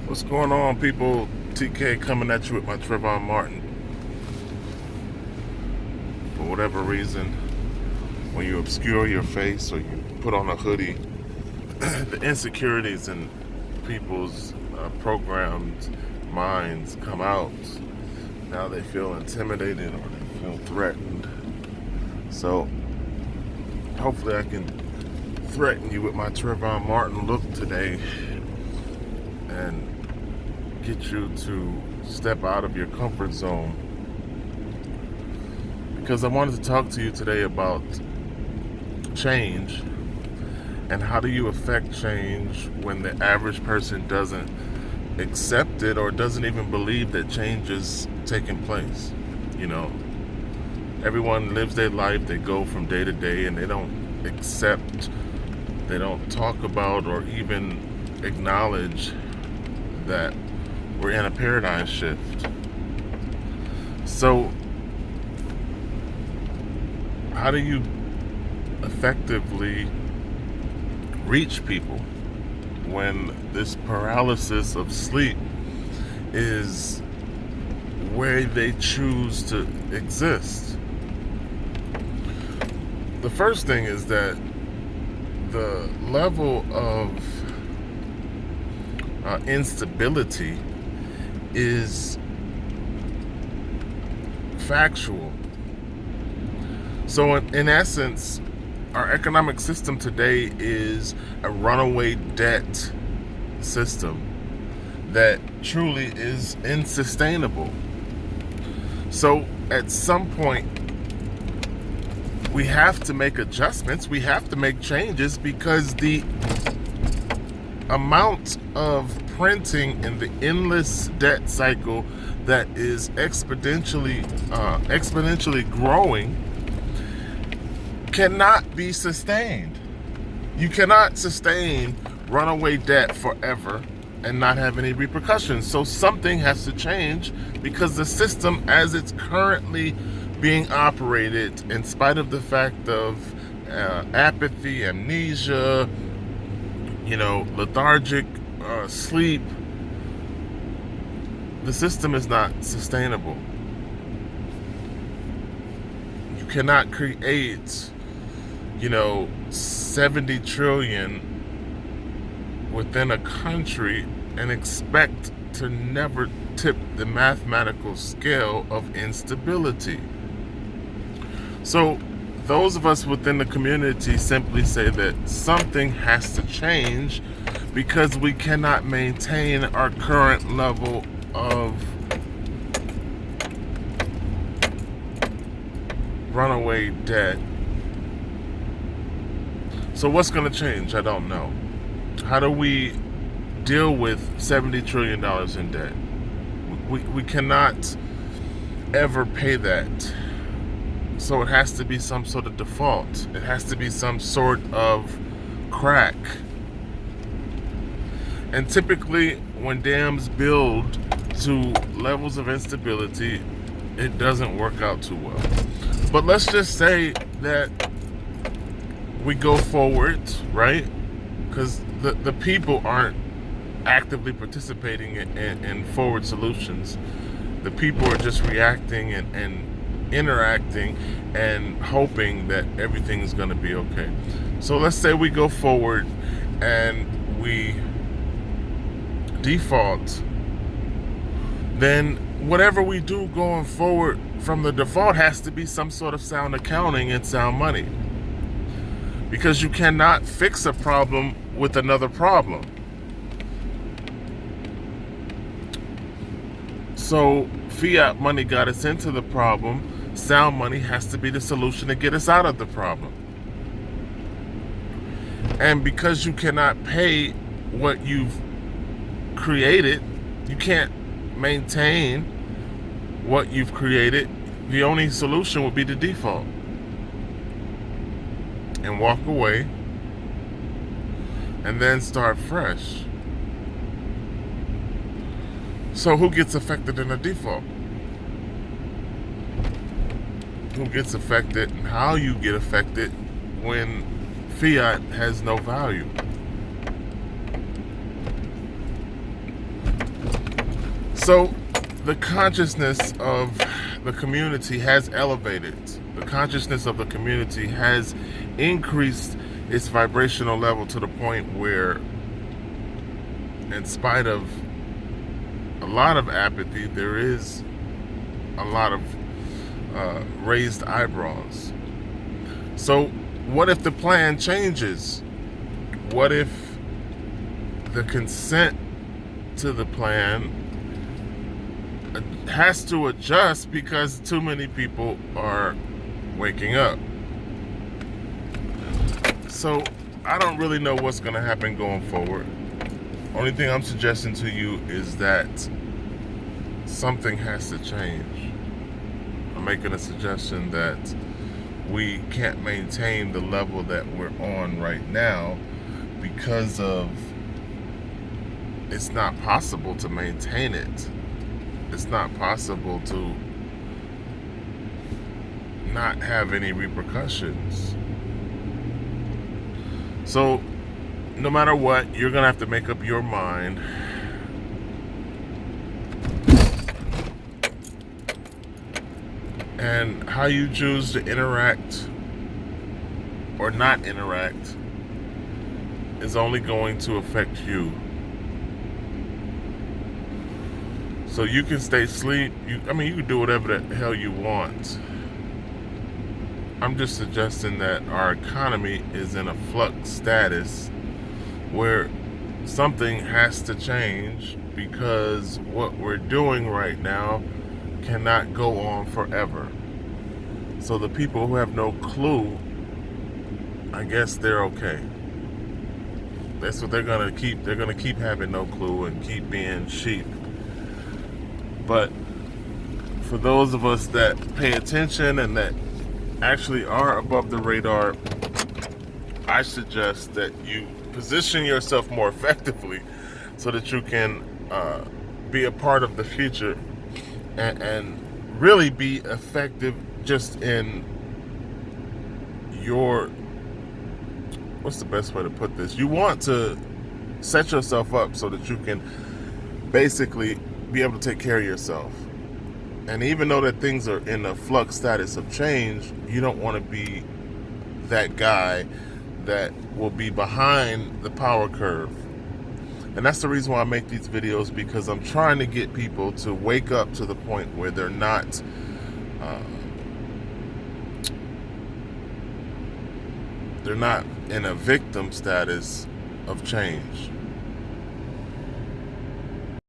What's going on, people? TK coming at you with my Trayvon Martin. For whatever reason, when you obscure your face or you put on a hoodie, the insecurities in people's programmed minds come out. Now they feel intimidated or they feel threatened. So hopefully I can threaten you with my Trayvon Martin look today and get you to step out of your comfort zone, because I wanted to talk to you today about change and how do you affect change when the average person doesn't accept it or doesn't even believe that change is taking place. You know, everyone lives their life, they go from day to day, and they don't accept, they don't talk about or even acknowledge that we're in a paradigm shift. So how do you effectively reach people when this paralysis of sleep is where they choose to exist? The first thing is that the level of instability is factual. So in essence, our economic system today is a runaway debt system that truly is unsustainable. So at some point, we have to make adjustments, we have to make changes, because the amount of printing in the endless debt cycle that is exponentially growing cannot be sustained. You cannot sustain runaway debt forever and not have any repercussions. So something has to change, because the system as it's currently being operated, in spite of the fact of apathy, amnesia, lethargic sleep, the system is not sustainable. You cannot create 70 trillion within a country and expect to never tip the mathematical scale of instability. So those of us within the community simply say that something has to change, because we cannot maintain our current level of runaway debt. So what's going to change? I don't know. How do we deal with $70 trillion in debt? We cannot ever pay that. So it has to be some sort of default. It has to be some sort of crack. And typically, when dams build to levels of instability, it doesn't work out too well. But let's just say that we go forward, right? Because the people aren't actively participating in forward solutions. The people are just reacting and interacting and hoping that everything's going to be okay. So let's say we go forward and we default. Then whatever we do going forward from the default has to be some sort of sound accounting and sound money, because you cannot fix a problem with another problem. So fiat money got us into the problem. Sound money has to be the solution to get us out of the problem. And because you cannot pay what you've created, you can't maintain what you've created, the only solution would be to default and walk away and then start fresh. So who gets affected in a default? Who gets affected and how you get affected when fiat has no value? So the consciousness of the community has elevated. The consciousness of the community has increased its vibrational level to the point where, in spite of a lot of apathy, there is a lot of raised eyebrows. So what if the plan changes? What if the consent to the plan has to adjust because too many people are waking up? So I don't really know what's going to happen going forward. Only thing I'm suggesting to you is that something has to change. I'm making a suggestion that we can't maintain the level that we're on right now because of it's not possible to maintain it. It's not possible to not have any repercussions. So no matter what, you're gonna have to make up your mind and how you choose to interact or not interact is only going to affect you. So you can stay asleep. You can do whatever the hell you want. I'm just suggesting that our economy is in a flux status where something has to change because what we're doing right now cannot go on forever. So the people who have no clue, I guess they're okay. That's what they're gonna keep. They're gonna keep having no clue and keep being sheep. But for those of us that pay attention and that actually are above the radar, I suggest that you position yourself more effectively so that you can be a part of the future and really be effective just in your, what's the best way to put this? You want to set yourself up so that you can basically be able to take care of yourself. And even though that things are in a flux status of change, you don't want to be that guy that will be behind the power curve. And that's the reason why I make these videos, because I'm trying to get people to wake up to the point where they're not in a victim status of change.